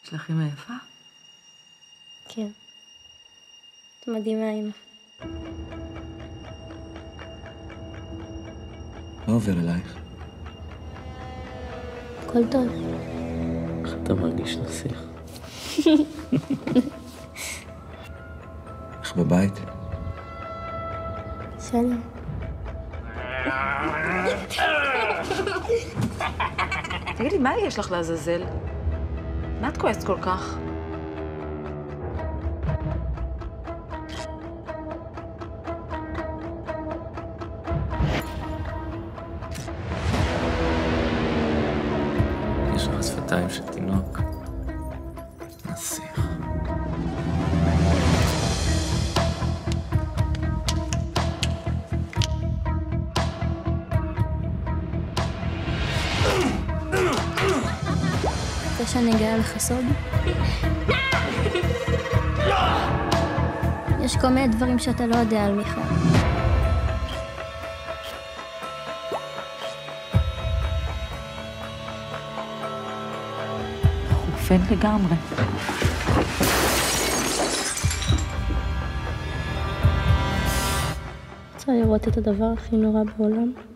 יש לך אמא יפה? כן. את מדהימה, אמא. מה עובר אלייך? הכל טוב. איך אתה מרגיש נסיך? איך בבית? בסדר. תגידי, מה יש לך לעזאזל? מה את כועסת כל כך? יש לך שפתיים של תינוק. נסיך. רוצה שאני אגלה לך סוד? יש כל מיני דברים שאתה לא יודע על מיכל. חופן לגמרי. רוצה לראות את הדבר הכי נורא בעולם?